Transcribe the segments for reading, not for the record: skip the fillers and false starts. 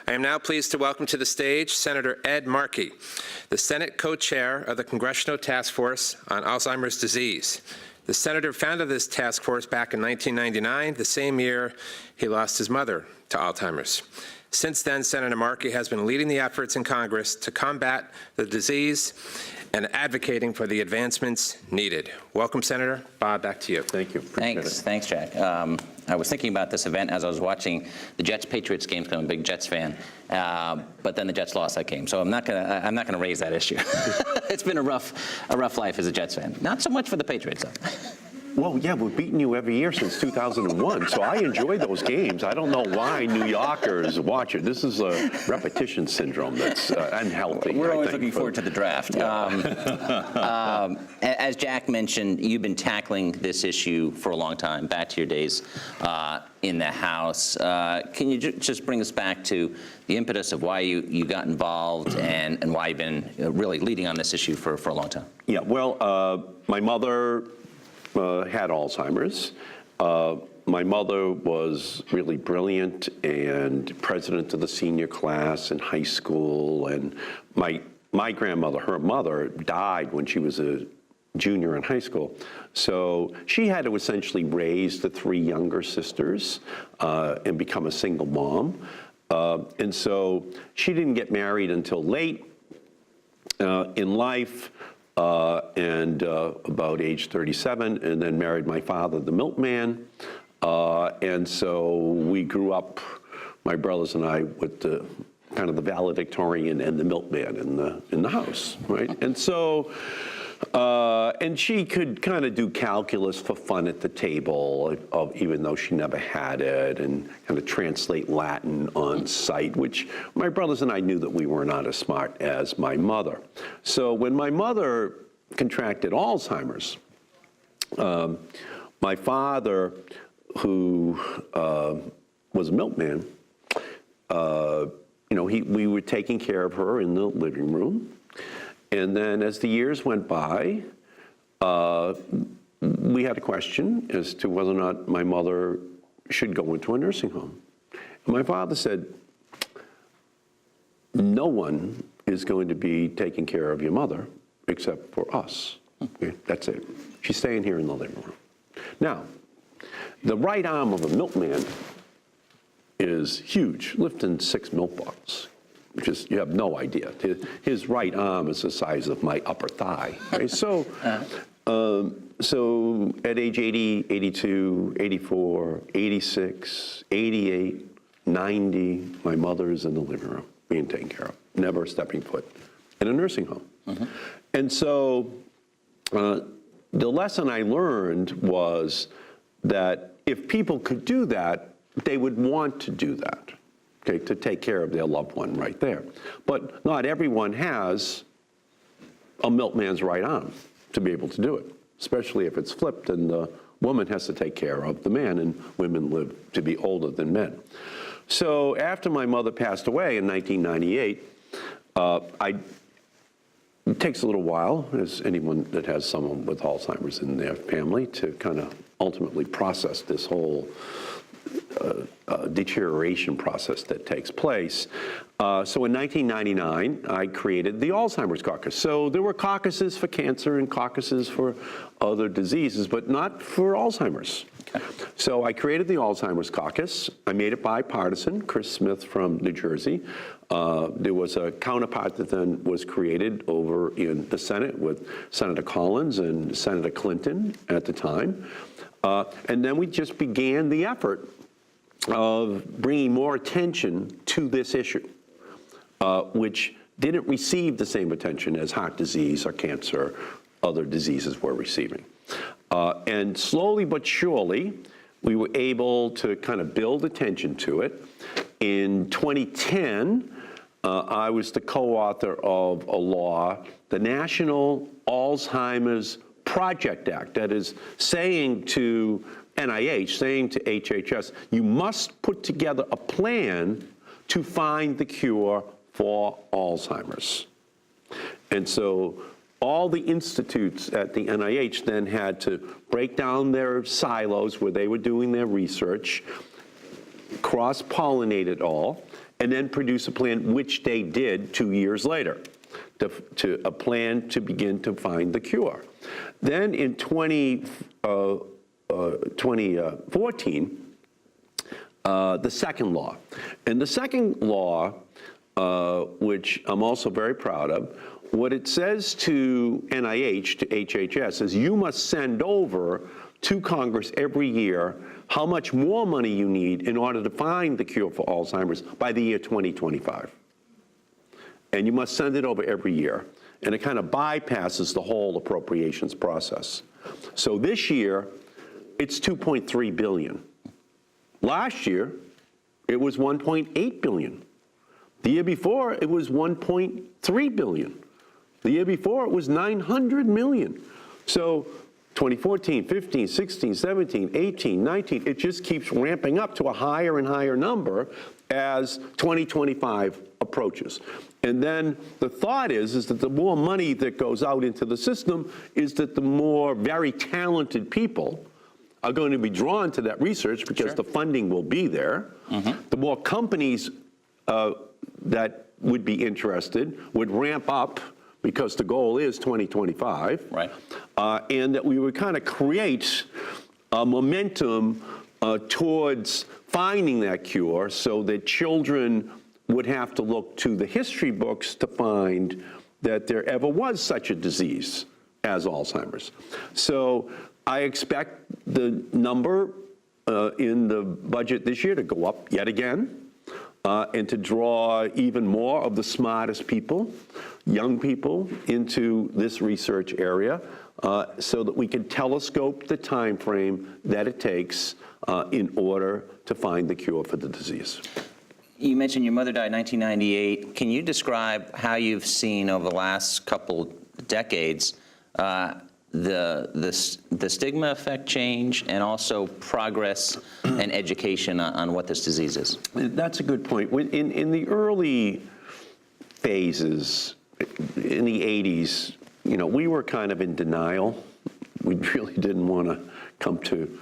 I am now pleased to welcome to the stage Senator Ed Markey, the Senate co-chair of the Congressional Task Force on Alzheimer's Disease. The senator founded this task force back in 1999, the same year he lost his mother to Alzheimer's. Since then, Senator Markey has been leading the efforts in Congress to combat the disease and advocating for the advancements needed. Welcome, Senator. Bob, back to you. Thank you. Thanks, Jack. I was thinking about this event as I was watching the Jets-Patriots game, because I'm a big Jets fan, but then the Jets lost that game, so I'm not gonna raise that issue. It's been a rough life as a Jets fan. Not so much for the Patriots, though. Well, yeah, we've beaten you every year since 2001, so I enjoy those games. I don't know why New Yorkers watch it. This is a repetition syndrome that's unhealthy. We're always looking forward to the draft. Yeah. As Jack mentioned, you've been tackling this issue for a long time, back to your days in the House. Can you just bring us back to the impetus of why you got involved and why you've been really leading on this issue for a long time? Yeah, well, my mother had Alzheimer's. My mother was really brilliant and president of the senior class in high school. And my grandmother, her mother, died when she was a junior in high school. So she had to essentially raise the three younger sisters and become a single mom. And so she didn't get married until late in life. About age 37, and then married my father, the milkman. And so we grew up, my brothers and I, with the kind of the valedictorian and the milkman in the house, right? And so, and she could kind of do calculus for fun at the table, even though she never had it, and kind of translate Latin on sight, which my brothers and I knew that we were not as smart as my mother. So when my mother contracted Alzheimer's, my father, who was a milkman, we were taking care of her in the living room. And then as the years went by, we had a question as to whether or not my mother should go into a nursing home. And my father said, no one is going to be taking care of your mother except for us. Okay, that's it. She's staying here in the living room. Now, the right arm of a milkman is huge, lifting 6 milk bottles. Just, you have no idea. His right arm is the size of my upper thigh. Right? So, so at age 80, 82, 84, 86, 88, 90, my mother's in the living room being taken care of, never stepping foot in a nursing home. Mm-hmm. And so the lesson I learned was that if people could do that, they would want to do that. Okay, to take care of their loved one right there. But not everyone has a milkman's right arm to be able to do it, especially if it's flipped and the woman has to take care of the man, and women live to be older than men. So after my mother passed away in 1998, it takes a little while, as anyone that has someone with Alzheimer's in their family, to kind of ultimately process this whole deterioration process that takes place. So in 1999, I created the Alzheimer's Caucus. So there were caucuses for cancer and caucuses for other diseases, but not for Alzheimer's. Okay. So I created the Alzheimer's Caucus. I made it bipartisan. Chris Smith from New Jersey. There was a counterpart that then was created over in the Senate with Senator Collins and Senator Clinton at the time. And then we just began the effort of bringing more attention to this issue, which didn't receive the same attention as heart disease or cancer, other diseases were receiving. And slowly but surely, we were able to kind of build attention to it. In 2010, I was the co-author of a law, the National Alzheimer's Project Act, that is saying to NIH, saying to HHS, you must put together a plan to find the cure for Alzheimer's. And so all the institutes at the NIH then had to break down their silos where they were doing their research, cross-pollinate it all, and then produce a plan, which they did 2 years later, to a plan to begin to find the cure. Then in 2014, the second law. And the second law, which I'm also very proud of, what it says to NIH, to HHS, is you must send over to Congress every year how much more money you need in order to find the cure for Alzheimer's by the year 2025. And you must send it over every year. And it kind of bypasses the whole appropriations process. So this year, it's $2.3 billion. Last year, it was $1.8 billion. The year before, it was $1.3 billion. The year before, it was $900 million. So 2014, 15, 16, 17, 18, 19, it just keeps ramping up to a higher and higher number as 2025 approaches. And then the thought is that the more money that goes out into the system is that the more very talented people are going to be drawn to that research because the funding will be there. The more companies that would be interested would ramp up because the goal is 2025. Right. And that we would kind of create a momentum towards finding that cure so that children would have to look to the history books to find that there ever was such a disease as Alzheimer's. So I expect the number in the budget this year to go up yet again, and to draw even more of the smartest people, young people, into this research area, so that we can telescope the time frame that it takes in order to find the cure for the disease. You mentioned your mother died in 1998. Can you describe how you've seen over the last couple decades the stigma effect change and also progress and education on what this disease is? That's a good point. In the early phases, in the 80s, you know, we were kind of in denial. We really didn't want to come to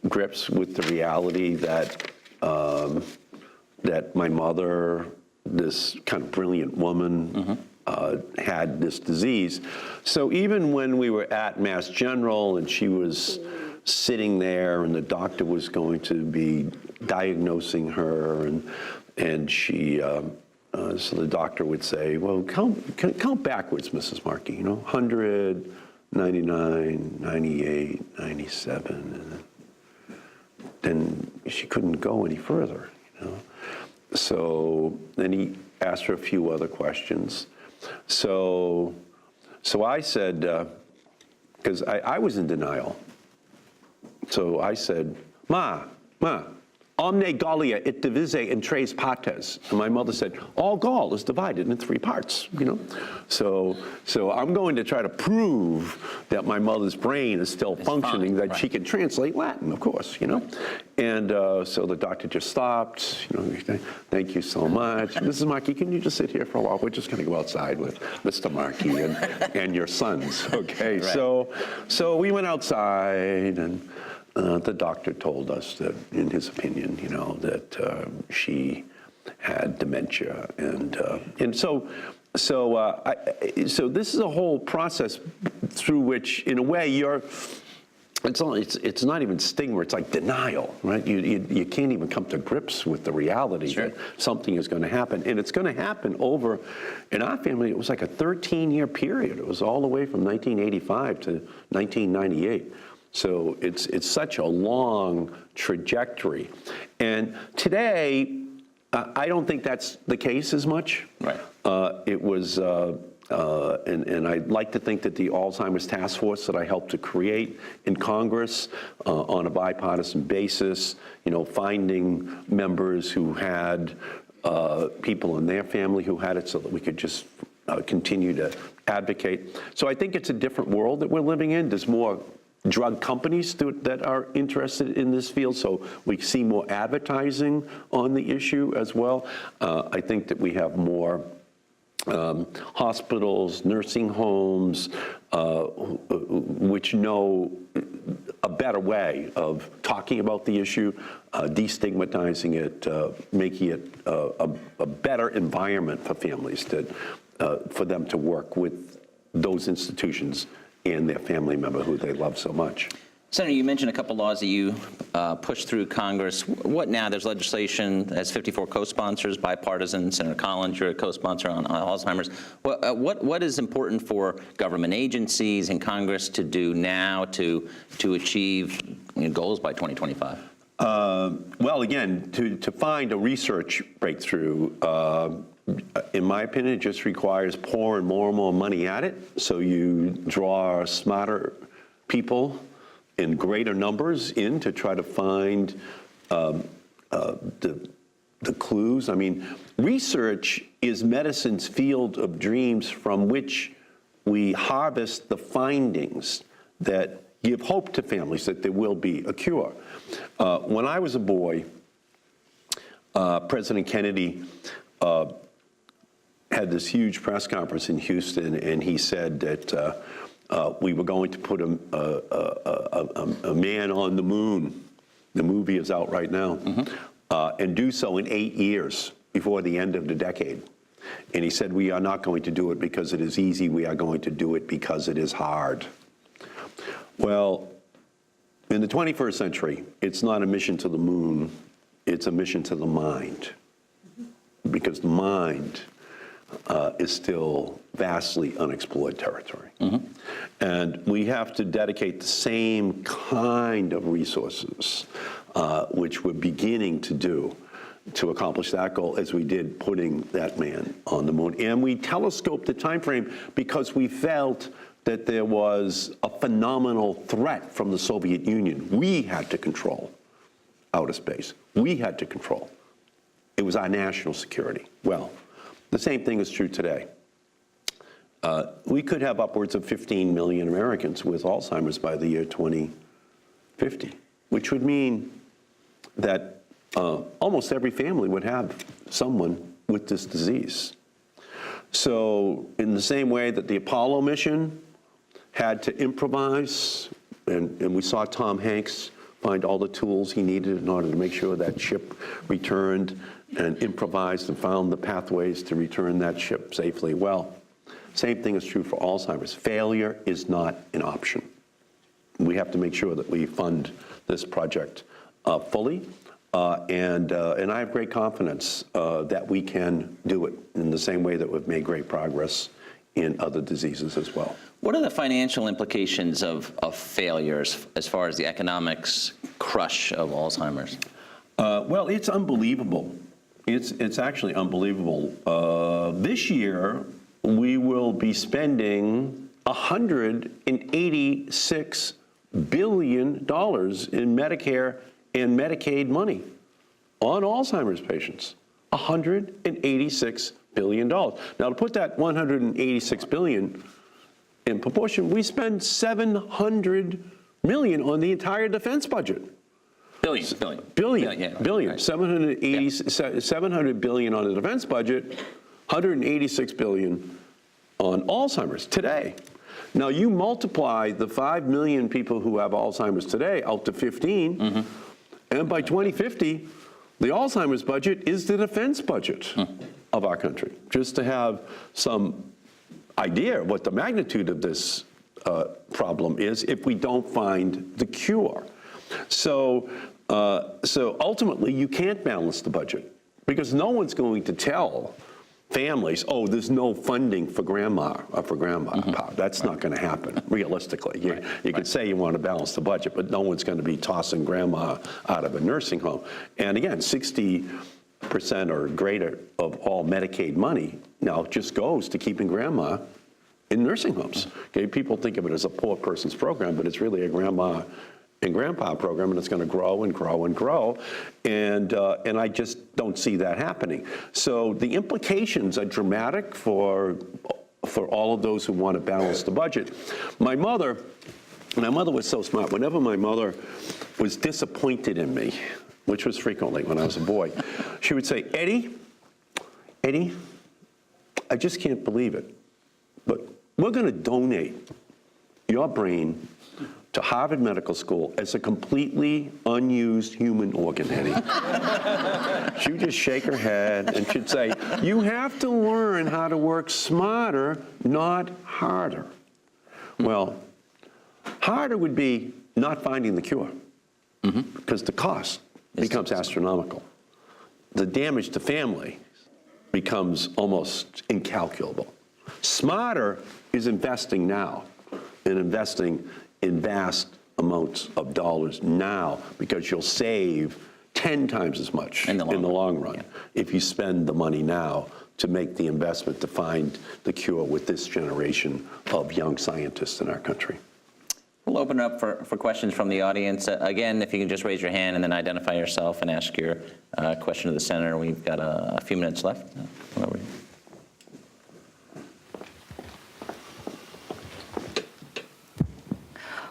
grips with the reality that that my mother, this kind of brilliant woman, had this disease. So even when we were at Mass General and she was sitting there and the doctor was going to be diagnosing her, and she, so the doctor would say, well, count backwards, Mrs. Markey, you know, 100, 99, 98, 97, and then she couldn't go any further, you know. So then he asked her a few other questions. So I said, because I was in denial. So I said, Ma, omne Gallia it divise in tres partes. And my mother said, all Gaul is divided in 3 parts, you know. So I'm going to try to prove that my mother's brain is still functioning, that she can translate Latin, of course, you know. And so the doctor just stopped, you know, thank you so much. Mrs. Markey, can you just sit here for a while? We're just going to go outside with Mr. Markey and your sons, okay? Right. So we went outside, and the doctor told us that, in his opinion, you know, that she had dementia, and so this is a whole process through which, in a way, it's not even stigma, it's like denial, right? You can't even come to grips with the reality that something is going to happen. And it's going to happen over, in our family, it was like a 13-year period. It was all the way from 1985 to 1998. So it's such a long trajectory. And today, I don't think that's the case as much. Right. It was, and I'd like to think that the Alzheimer's Task Force that I helped to create in Congress on a bipartisan basis, you know, finding members who had people in their family who had it so that we could just continue to advocate. So I think it's a different world that we're living in. There's more drug companies that are interested in this field, so we see more advertising on the issue as well. I think that we have more hospitals, nursing homes, which know a better way of talking about the issue, destigmatizing it, making it a better environment for families for them to work with those institutions and their family member who they love so much. Senator, you mentioned a couple laws that you pushed through Congress. What now? There's legislation that has 54 co-sponsors, bipartisan. Senator Collins, you're a co-sponsor on Alzheimer's. What is important for government agencies and Congress to do now to achieve goals by 2025? Well, again, to find a research breakthrough, in my opinion, it just requires pouring more and more money at it. So you draw smarter people in greater numbers in to try to find the clues. I mean, research is medicine's field of dreams from which we harvest the findings that give hope to families that there will be a cure. When I was a boy, President Kennedy had this huge press conference in Houston, and he said that we were going to put a man on the moon. The movie is out right now, and do so in 8 years before the end of the decade. And he said, we are not going to do it because it is easy. We are going to do it because it is hard. Well, in the 21st century, it's not a mission to the moon. It's a mission to the mind, because the mind is still vastly unexplored territory. And we have to dedicate the same kind of resources, which we're beginning to do to accomplish that goal, as we did putting that man on the moon. And we telescoped the time frame because we felt that there was a phenomenal threat from the Soviet Union. We had to control outer space. We had to control. It was our national security. Well, the same thing is true today. We could have upwards of 15 million Americans with Alzheimer's by the year 2050, which would mean that almost every family would have someone with this disease. So in the same way that the Apollo mission had to improvise, and we saw Tom Hanks find all the tools he needed in order to make sure that ship returned, and improvised and found the pathways to return that ship safely. Well, same thing is true for Alzheimer's. Failure is not an option. We have to make sure that we fund this project fully, and I have great confidence that we can do it in the same way that we've made great progress in other diseases as well. What are the financial implications of failures as far as the economics crush of Alzheimer's? Well, it's unbelievable. It's actually unbelievable. This year, we will be spending $186 billion in Medicare and Medicaid money on Alzheimer's patients. $186 billion. Now, to put that $186 billion in proportion, we spend $700 million on the entire defense budget. Billion. Right. 700 billion on the defense budget, 186 billion on Alzheimer's today. Now you multiply the 5 million people who have Alzheimer's today out to 15, and by 2050, the Alzheimer's budget is the defense budget of our country. Just to have some idea of what the magnitude of this problem is if we don't find the cure. So ultimately, you can't balance the budget because no one's going to tell families, oh, there's no funding for grandma or for grandpa. That's not going to happen, realistically. You can say you want to balance the budget, but no one's going to be tossing grandma out of a nursing home. And again, 60% or greater of all Medicaid money now just goes to keeping grandma in nursing homes. Okay, people think of it as a poor person's program, but it's really a grandma and grandpa program, and it's going to grow and grow and grow, and I just don't see that happening. So the implications are dramatic for all of those who want to balance the budget. My mother was so smart. Whenever my mother was disappointed in me, which was frequently when I was a boy, she would say, Eddie, I just can't believe it. But we're going to donate your brain to Harvard Medical School as a completely unused human organ, Eddie. She would just shake her head and she'd say, you have to learn how to work smarter, not harder. Well, harder would be not finding the cure, because the cost becomes astronomical. The damage to family becomes almost incalculable. Smarter is investing now, and investing in vast amounts of dollars now, because you'll save 10 times as much in the long run if you spend the money now to make the investment to find the cure with this generation of young scientists in our country. We'll open it up for questions from the audience. Again, if you can just raise your hand and then identify yourself and ask your question to the senator. We've got a few minutes left.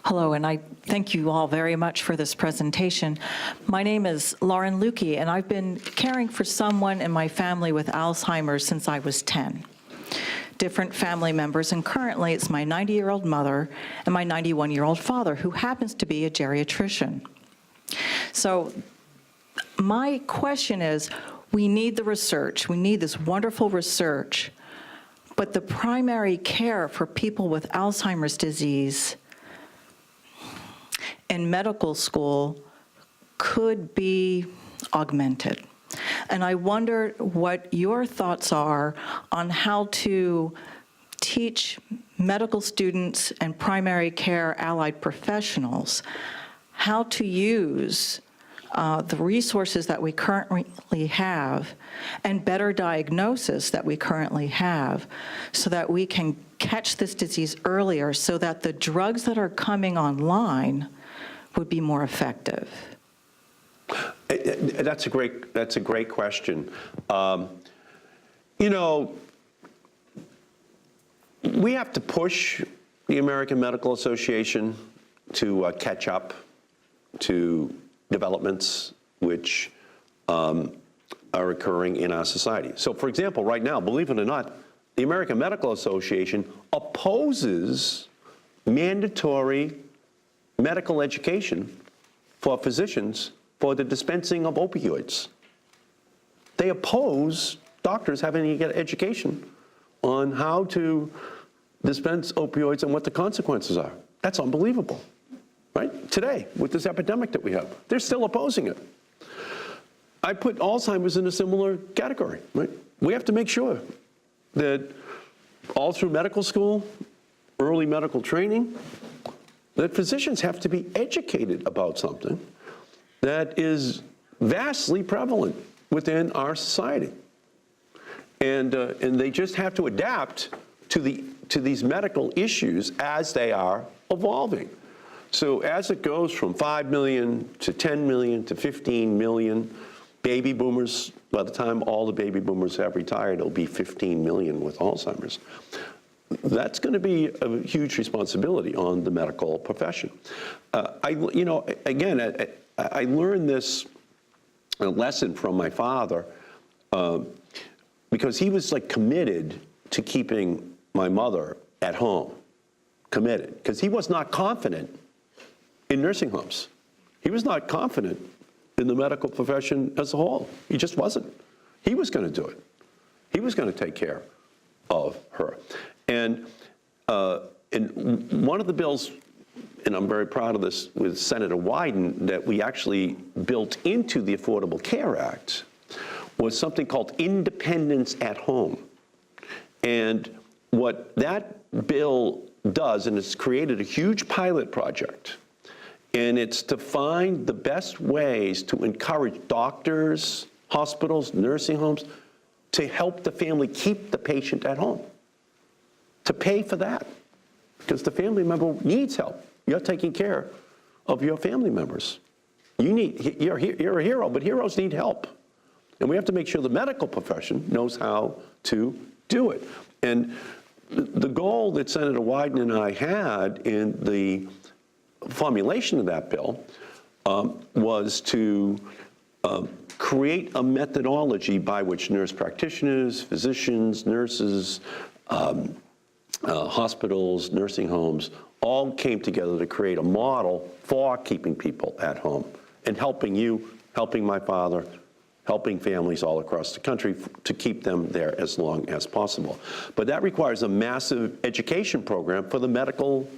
Hello, and I thank you all very much for this presentation. My name is Lauren Lukey, and I've been caring for someone in my family with Alzheimer's since I was 10. Different family members, and currently it's my 90-year-old mother and my 91-year-old father, who happens to be a geriatrician. So my question is, we need the research. We need this wonderful research, but the primary care for people with Alzheimer's disease in medical school could be augmented. And I wonder what your thoughts are on how to teach medical students and primary care allied professionals how to use the resources that we currently have and better diagnosis that we currently have, so that we can catch this disease earlier, so that the drugs that are coming online would be more effective. That's a great question. You know, we have to push the American Medical Association to catch up to developments which are occurring in our society. So, for example, right now, believe it or not, the American Medical Association opposes mandatory medical education for physicians for the dispensing of opioids. They oppose doctors having to get education on how to dispense opioids and what the consequences are. That's unbelievable, right? Today, with this epidemic that we have, they're still opposing it. I put Alzheimer's in a similar category, right? We have to make sure that all through medical school, early medical training, that physicians have to be educated about something that is vastly prevalent within our society. And they just have to adapt to these medical issues as they are evolving. So as it goes from 5 million to 10 million to 15 million baby boomers, by the time all the baby boomers have retired, it'll be 15 million with Alzheimer's. That's going to be a huge responsibility on the medical profession. I learned this lesson from my father because he was like committed to keeping my mother at home, committed, because he was not confident in nursing homes. He was not confident in the medical profession as a whole. He just wasn't. He was going to do it. He was going to take care of her. And one of the bills, and I'm very proud of this, with Senator Wyden, that we actually built into the Affordable Care Act, was something called Independence at Home. And what that bill does, and it's created a huge pilot project, and it's to find the best ways to encourage doctors, hospitals, nursing homes, to help the family keep the patient at home, to pay for that, because the family member needs help. You're taking care of your family members. You're a hero, but heroes need help. And we have to make sure the medical profession knows how to do it. And the goal that Senator Wyden and I had in the formulation of that bill was to create a methodology by which nurse practitioners, physicians, nurses, hospitals, nursing homes, all came together to create a model for keeping people at home and helping you, helping my father, helping families all across the country to keep them there as long as possible. But that requires a massive education program for the medical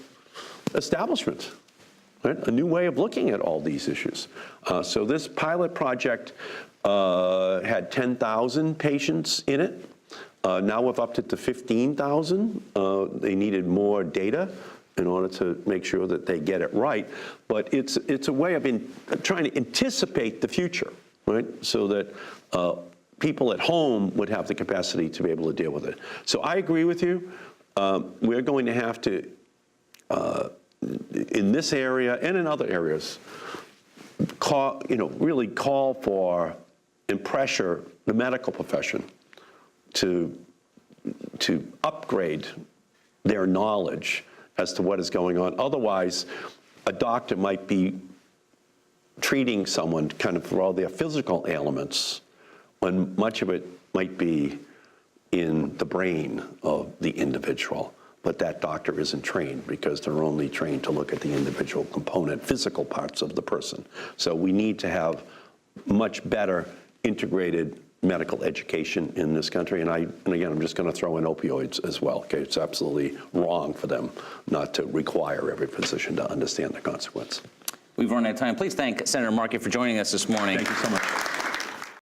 establishment, right? A new way of looking at all these issues. So this pilot project had 10,000 patients in it. Now we've upped it to 15,000. They needed more data in order to make sure that they get it right. But it's a way of trying to anticipate the future, right? So that people at home would have the capacity to be able to deal with it. So I agree with you. We're going to have to, in this area and in other areas, really call for and pressure the medical profession to upgrade their knowledge as to what is going on. Otherwise, a doctor might be treating someone kind of for all their physical ailments when much of it might be in the brain of the individual. But that doctor isn't trained because they're only trained to look at the individual component, physical parts of the person. So we need to have much better integrated medical education in this country. And again, I'm just going to throw in opioids as well. Okay, it's absolutely wrong for them not to require every physician to understand the consequence. We've run out of time. Please thank Senator Markey for joining us this morning. Thank you so much.